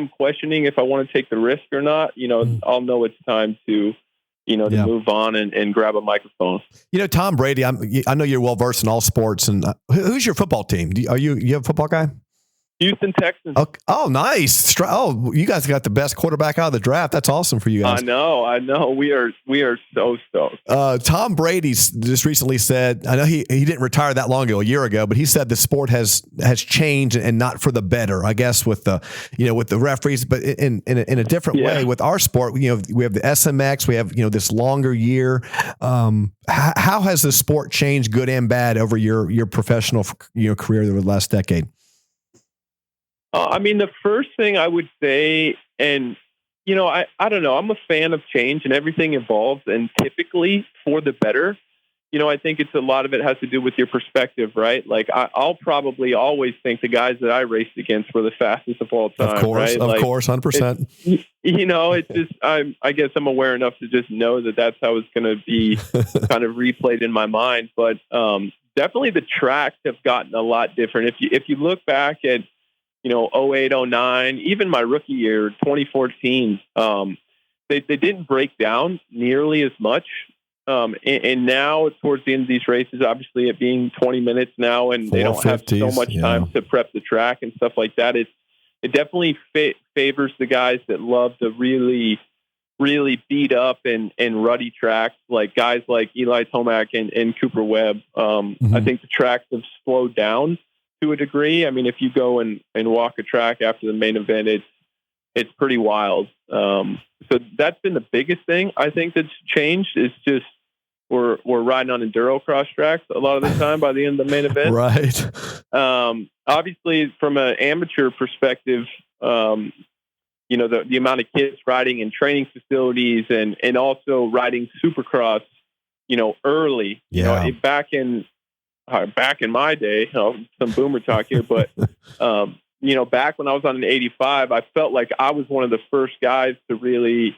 questioning if I want to take the risk or not, I'll know it's time to move on and grab a microphone. Tom Brady, I know you're well versed in all sports. And who's your football team? You have a football guy? Houston Texans. Oh, nice. Oh, you guys got the best quarterback out of the draft. That's awesome for you guys. I know. We are so stoked. Tom Brady just recently said, I know he didn't retire that long ago, a year ago, but he said the sport has changed and not for the better, I guess, with the referees, but in a different way with our sport. We have the SMX, we have, this longer year. How has the sport changed, good and bad, over your professional, career over the last decade? I mean, the first thing I would say, and I don't know. I'm a fan of change, and everything evolves, and typically for the better. I think a lot of it has to do with your perspective, right? Like I'll probably always think the guys that I raced against were the fastest of all time. Of course, right? of course, 100%. It's just I guess I'm aware enough to just know that that's how it's going to be kind of replayed in my mind. But definitely the tracks have gotten a lot different. If you look back at 08, 09, even my rookie year, 2014, they didn't break down nearly as much. And now towards the end of these races, obviously it being 20 minutes now, and they don't have so much time to prep the track and stuff like that. It definitely favors the guys that love to really, really beat up and ruddy tracks, like guys like Eli Tomac and Cooper Webb. I think the tracks have slowed down to a degree. I mean, if you go and walk a track after the main event, it's pretty wild. So that's been the biggest thing I think that's changed, is just we're riding on enduro cross tracks a lot of the time by the end of the main event. Right. Obviously from an amateur perspective, the amount of kids riding in training facilities and also riding supercross, early, back in my day, some boomer talk here, but, back when I was on an 85, I felt like I was one of the first guys to really,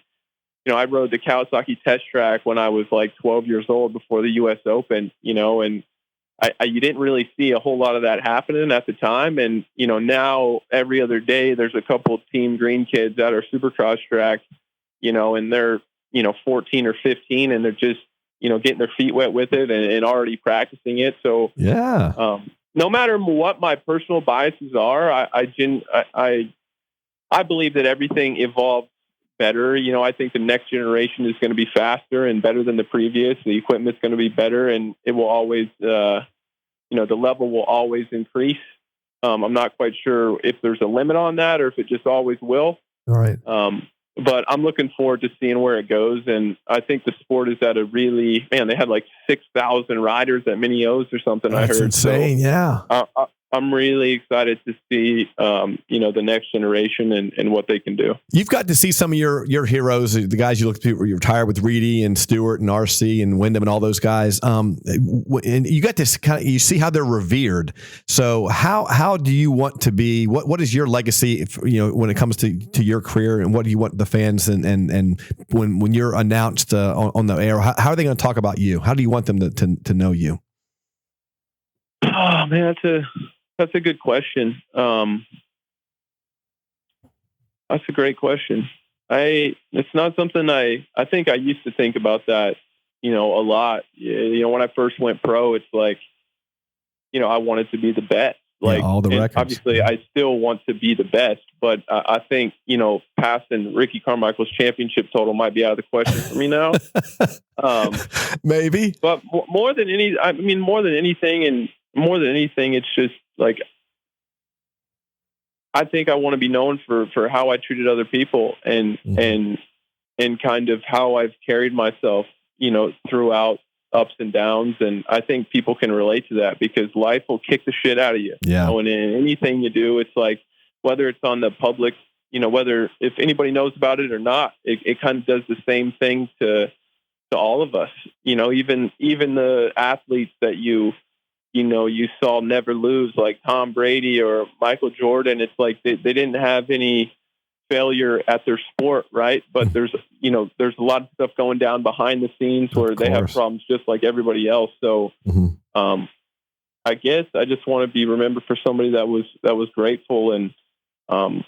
I rode the Kawasaki test track when I was like 12 years old before the US Open, and you didn't really see a whole lot of that happening at the time. And, now every other day there's a couple of Team Green kids at our supercross track, and they're, 14 or 15, and they're just, getting their feet wet with it and already practicing it. So, yeah. No matter what my personal biases are, I believe that everything evolves better. I think the next generation is going to be faster and better than the previous. The equipment's going to be better, and it will always, the level will always increase. I'm not quite sure if there's a limit on that or if it just always will. All right. But I'm looking forward to seeing where it goes. And I think the sport is at they had like 6,000 riders at Mini O's or something. That's I heard. Insane. So, yeah. I'm really excited to see, the next generation and what they can do. You've got to see some of your heroes, the guys you look to, you retired with Reedy and Stewart and RC and Wyndham and all those guys. And you got to you see how they're revered. So how do you want to be? What is your legacy? When it comes to your career, and what do you want the fans and when you're announced on the air? How are they going to talk about you? How do you want them to know you? Oh man, that's a good question. That's a great question. It's not something I think I used to think about that, a lot. When I first went pro, it's like, I wanted to be the best. Like all the records. Obviously I still want to be the best, but I think, passing Ricky Carmichael's championship total might be out of the question for me now. Maybe. But more than anything, it's just like, I think I want to be known for how I treated other people and kind of how I've carried myself, throughout ups and downs. And I think people can relate to that because life will kick the shit out of you. Yeah. And in anything you do, it's like, whether it's on the public, whether if anybody knows about it or not, it kind of does the same thing to all of us. Even the athletes that you saw never lose, like Tom Brady or Michael Jordan. It's like they didn't have any failure at their sport, right? But there's a lot of stuff going down behind the scenes where they have problems just like everybody else. So, I guess I just want to be remembered for somebody that was grateful, and I'm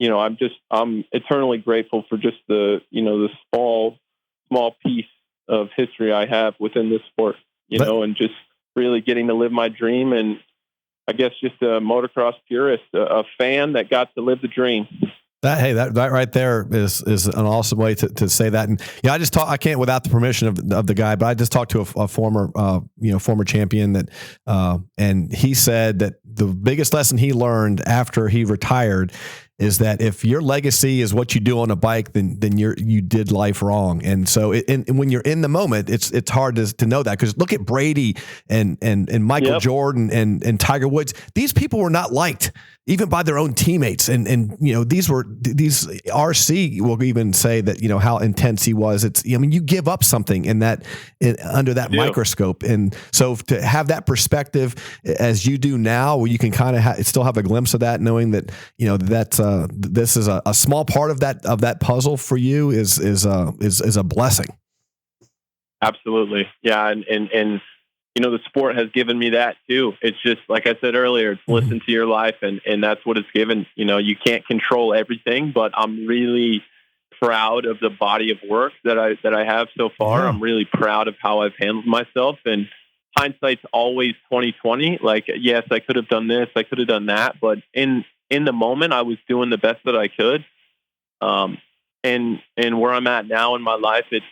eternally grateful for just the small piece of history I have within this sport, and just really getting to live my dream. And I guess just a motocross purist, a fan that got to live the dream. That right there is an awesome way to say that. And I can't without the permission of the guy, but I just talked to a former champion that, and he said that the biggest lesson he learned after he retired is that if your legacy is what you do on a bike, then you did life wrong. And so and when you're in the moment, it's hard to know that, because look at Brady and Michael Jordan and Tiger Woods. These people were not liked even by their own teammates. And these RC will even say that, how intense he was. You give up something under that microscope. And so to have that perspective as you do now, where you can kind of still have a glimpse of that, knowing that, this is a small part of that puzzle for you is a blessing. Absolutely. Yeah. And the sport has given me that too. It's just, like I said earlier, it's listen to your life, and that's what it's given. You can't control everything, but I'm really proud of the body of work that I have so far. I'm really proud of how I've handled myself, and hindsight's always 20/20. Like, yes, I could have done this, I could have done that, but in the moment I was doing the best that I could. And where I'm at now in my life, it's,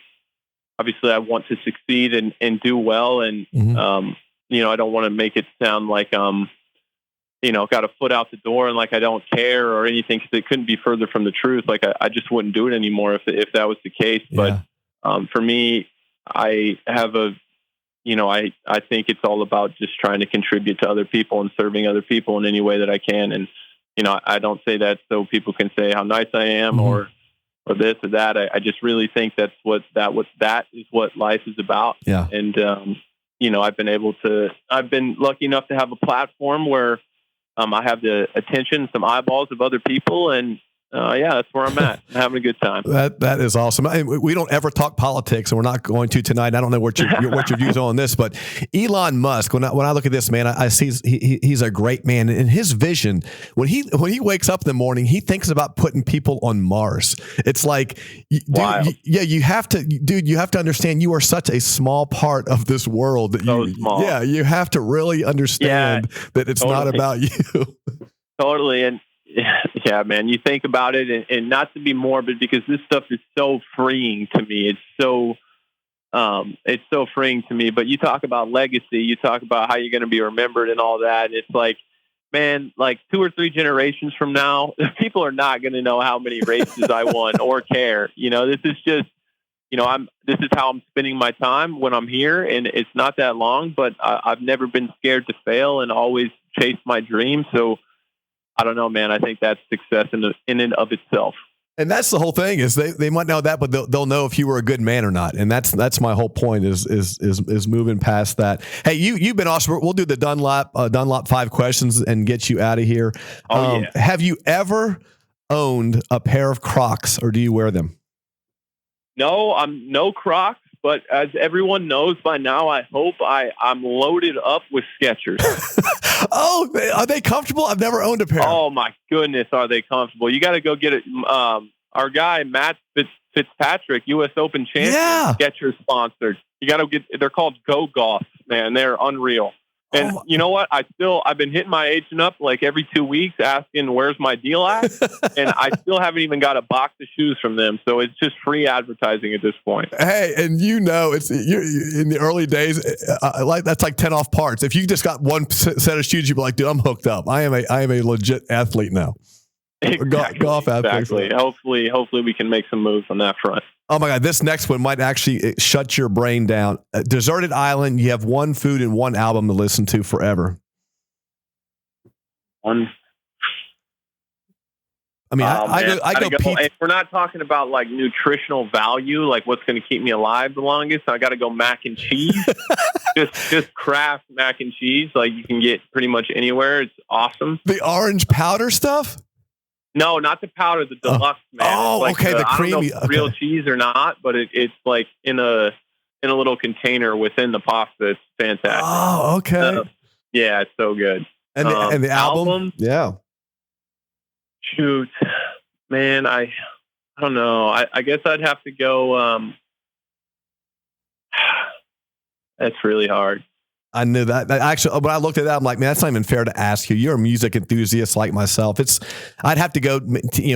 obviously I want to succeed and do well. And, I don't want to make it sound like, got a foot out the door and like I don't care or anything, because it couldn't be further from the truth. Like I just wouldn't do it anymore if that was the case. Yeah. But for me, I have I think it's all about just trying to contribute to other people and serving other people in any way that I can. And, I don't say that so people can say how nice I am or this or that. I just really think that is what life is about. Yeah. And, I've been lucky enough to have a platform where, I have the attention, some eyeballs of other people, and that's where I'm at. I'm having a good time. That is awesome. We don't ever talk politics, and we're not going to tonight. I don't know what your views are on this, but Elon Musk. When I look at this man, I see he's a great man, and his vision when he wakes up in the morning, he thinks about putting people on Mars. It's like, dude, you have to understand you are such a small part of this world that you have to really understand that it's not about you. Totally. And yeah, man, you think about it, and not to be morbid, because this stuff is so freeing to me. It's so freeing to me. But you talk about legacy, you talk about how you're going to be remembered and all that. It's like, man, like 2 or 3 generations from now, people are not going to know how many races I won or care. This is just, this is how I'm spending my time when I'm here, and it's not that long, but I've never been scared to fail and always chased my dream. So I don't know, man. I think that's success in and of itself. And that's the whole thing, is they might know that, but they'll know if you were a good man or not. And that's my whole point is moving past that. Hey, you've been awesome. We'll do the Dunlop 5 questions and get you out of here. Have you ever owned a pair of Crocs, or do you wear them? No, I'm no Crocs. But as everyone knows by now, I hope I'm loaded up with Skechers. Oh, are they comfortable? I've never owned a pair. Oh my goodness, are they comfortable? You got to go get it. Our guy Matt Fitzpatrick, U.S. Open champion, Skechers sponsored. You got to get. They're called Go Golf, man. They're unreal. And you know what? I've been hitting my agent up like every 2 weeks asking where's my deal at, and I still haven't even got a box of shoes from them. So it's just free advertising at this point. Hey, and it's you're in the early days, that's like 10 off parts. If you just got one set of shoes, you'd be like, dude, I'm hooked up. I am a legit athlete now. Exactly, golf athlete. Exactly. Hopefully we can make some moves on that front. Oh my God, this next one might actually shut your brain down. A deserted island, you have one food and one album to listen to forever. One. I mean, I go if we're not talking about like nutritional value, like what's going to keep me alive the longest, I got to go mac and cheese. just Kraft mac and cheese, like you can get pretty much anywhere. It's awesome. The orange powder stuff? No, not the powder, the deluxe, man. Oh, like the creamy. I don't know if it's real cheese or not, but it's like in a little container within the pasta. It's fantastic. Oh, okay. Yeah, it's so good. And the album? Yeah. Shoot, man, I don't know. I guess I'd have to go. That's really hard. I knew that. Actually, when I looked at that, I'm like, man, that's not even fair to ask you. You're a music enthusiast like myself. I'd have to go,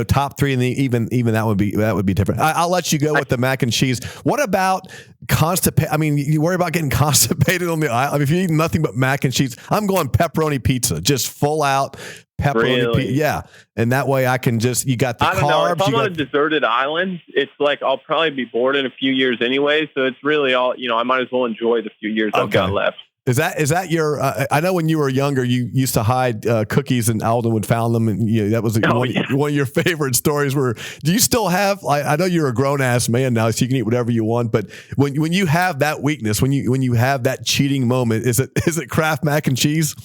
top 3, and even that would be different. I'll let you go with the mac and cheese. What about constipated? I mean, you worry about getting constipated on the island. I mean, if you eat nothing but mac and cheese, I'm going pepperoni pizza, just full out pepperoni pizza. Yeah, and that way I can you got the carbs. I don't know. If I'm on a deserted island, it's like I'll probably be bored in a few years anyway. So it's really all I might as well enjoy the few years I've got left. Is that your? I know when you were younger, you used to hide cookies, and Alden found them, and that was one of your favorite stories. Do you still have? I know you're a grown ass man now, so you can eat whatever you want. But when you have that weakness, when you have that cheating moment, is it Kraft mac and cheese?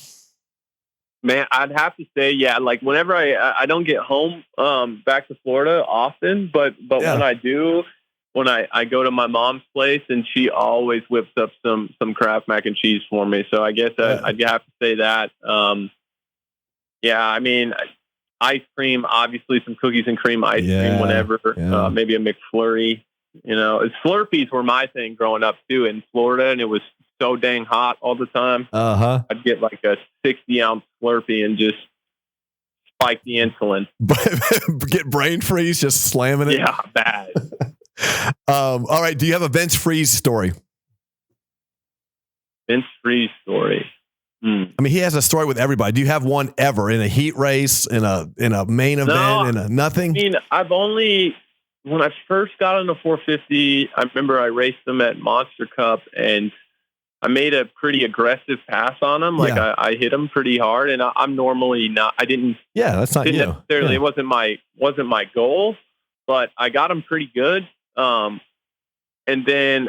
Man, I'd have to say, yeah. Like whenever I don't get home back to Florida often, but when I do. When I go to my mom's place, and she always whips up some Kraft mac and cheese for me. So I guess I'd have to say that. I mean, ice cream, obviously some cookies and cream ice cream whenever, maybe a McFlurry. Slurpees were my thing growing up too in Florida, and it was so dang hot all the time. I'd get like a 60-ounce Slurpee and just spike the insulin. Get brain freeze just slamming it. Yeah, bad. All right. Do you have a Vince Freeze story? Vince Freeze story. I mean, he has a story with everybody. Do you have one ever in a heat race, in a main event, nothing? I mean, when I first got on the 450, I remember I raced them at Monster Cup, and I made a pretty aggressive pass on him. Like I hit him pretty hard, and I'm normally not. I didn't. Yeah, that's not you. Necessarily, it wasn't my goal, but I got him pretty good. And then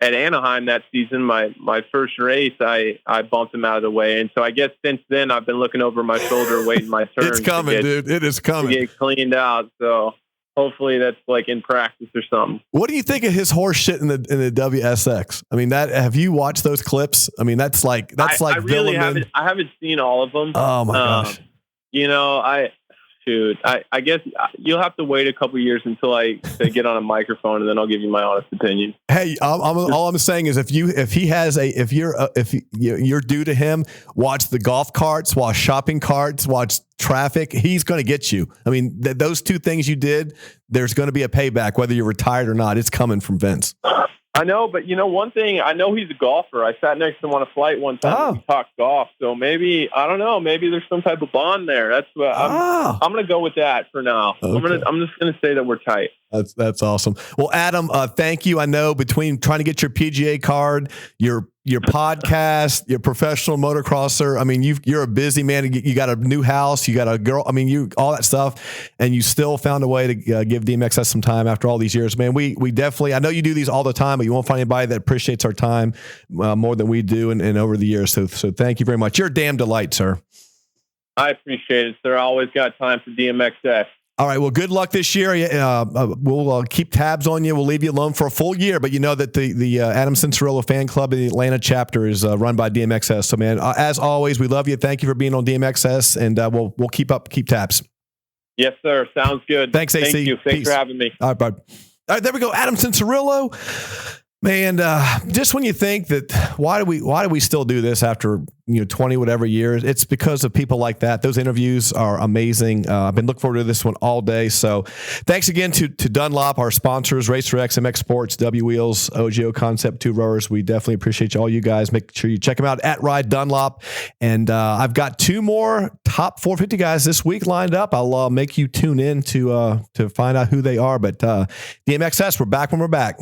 at Anaheim that season, my first race, I bumped him out of the way. And so I guess since then I've been looking over my shoulder, waiting my turn. It's coming, dude. It is coming. To get cleaned out. So hopefully that's like in practice or something. What do you think of his horse shit in the WSX? I mean, have you watched those clips? I mean, that's like I really haven't. I haven't seen all of them. Oh my gosh. I guess you'll have to wait a couple years until I get on a microphone, and then I'll give you my honest opinion. Hey, all I'm saying is if you're due to him, watch the golf carts, watch shopping carts, watch traffic. He's going to get you. I mean, those two things you did, there's going to be a payback, whether you're retired or not. It's coming from Vince. I know, but one thing, I know he's a golfer. I sat next to him on a flight one time and we talked golf. So maybe, I don't know, maybe there's some type of bond there. That's what I'm going to go with that for now. Okay. I'm just going to say that we're tight. That's awesome. Well, Adam, thank you. I know between trying to get your PGA card, your podcast, your professional motocrosser. I mean, you're a busy man. You got a new house. You got a girl. I mean, all that stuff, and you still found a way to give DMXS some time after all these years, man. We definitely. I know you do these all the time, but you won't find anybody that appreciates our time more than we do, and over the years. So thank you very much. You're a damn delight, sir. I appreciate it, sir. I always got time for DMXS. All right. Well, good luck this year. We'll keep tabs on you. We'll leave you alone for a full year, but you know that the Adam Cianciarulo fan club in the Atlanta chapter is run by DMXS. So, man, as always, we love you. Thank you for being on DMXS, and we'll keep tabs. Yes, sir. Sounds good. Thanks, AC. Thank you. Thanks for having me. All right, bud. All right, there we go. Adam Cianciarulo. Man, just when you think that why do we still do this after 20 whatever years? It's because of people like that. Those interviews are amazing. I've been looking forward to this one all day. So thanks again to Dunlop, our sponsors, Racer X, MX Sports, W Wheels, OGO Concept, Two Rowers. We definitely appreciate all you guys. Make sure you check them out at Ride Dunlop. And I've got 2 more top 450 guys this week lined up. I'll make you tune in to find out who they are. But DMXS, we're back when we're back.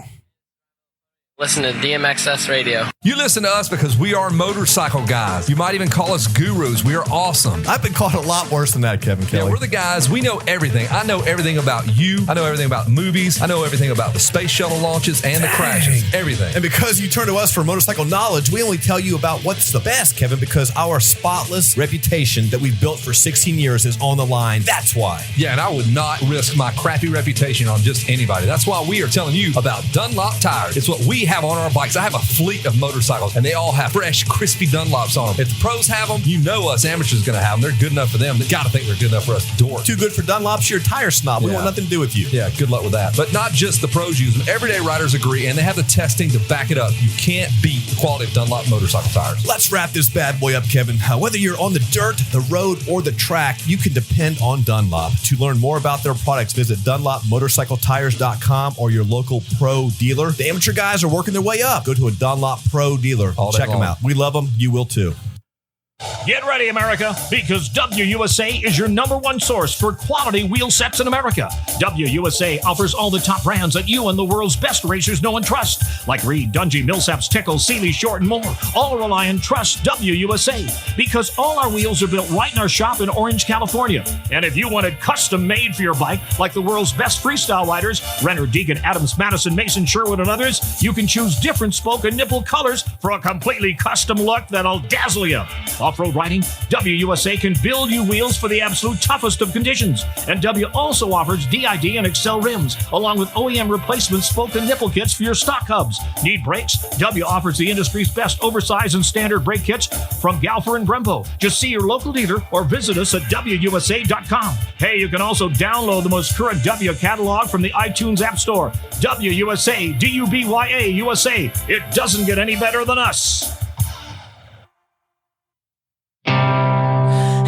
Listen to DMXS Radio. You listen to us because we are motorcycle guys. You might even call us gurus. We are awesome. I've been called a lot worse than that, Kevin Kelly. Yeah, we're the guys. We know everything. I know everything about you. I know everything about movies. I know everything about the space shuttle launches and the crashes. Everything. And because you turn to us for motorcycle knowledge, we only tell you about what's the best, Kevin, because our spotless reputation that we've built for 16 years is on the line. That's why. Yeah, and I would not risk my crappy reputation on just anybody. That's why we are telling you about Dunlop tires. It's what we have on our bikes. I have a fleet of motorcycles, and they all have fresh, crispy Dunlops on them. If the pros have them, you know us amateurs are going to have them. They're good enough for them. They got to think they're good enough for us dorks. Too good for Dunlops? You're a tire snob. We want nothing to do with you. Yeah, good luck with that. But not just the pros use them. Everyday riders agree, and they have the testing to back it up. You can't beat the quality of Dunlop motorcycle tires. Let's wrap this bad boy up, Kevin. Whether you're on the dirt, the road, or the track, you can depend on Dunlop. To learn more about their products, visit DunlopMotorcycleTires.com or your local pro dealer. The amateur guys are working their way up. Go to a Dunlop pro dealer. Check them out. We love them. You will too. Get ready, America, because WUSA is your #1 source for quality wheel sets in America. WUSA offers all the top brands that you and the world's best racers know and trust, like Reed, Dungy, Millsaps, Tickle, Sealy, Short, and more. All rely and trust WUSA, because all our wheels are built right in our shop in Orange, California. And if you wanted custom made for your bike, like the world's best freestyle riders, Renner, Deegan, Adams, Madison, Mason, Sherwood, and others, you can choose different spoke and nipple colors for a completely custom look that'll dazzle you. Off-road riding, WUSA can build you wheels for the absolute toughest of conditions. And W also offers DID and Excel rims, along with OEM replacement spoke and nipple kits for your stock hubs. Need brakes? W offers the industry's best oversized and standard brake kits from Galfer and Brembo. Just see your local dealer or visit us at WUSA.com. Hey, you can also download the most current W catalog from the iTunes App Store. WUSA, DUBYA USA. It doesn't get any better than us.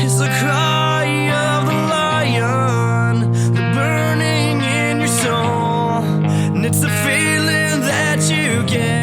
It's the cry of the lion, the burning in your soul, and it's the feeling that you get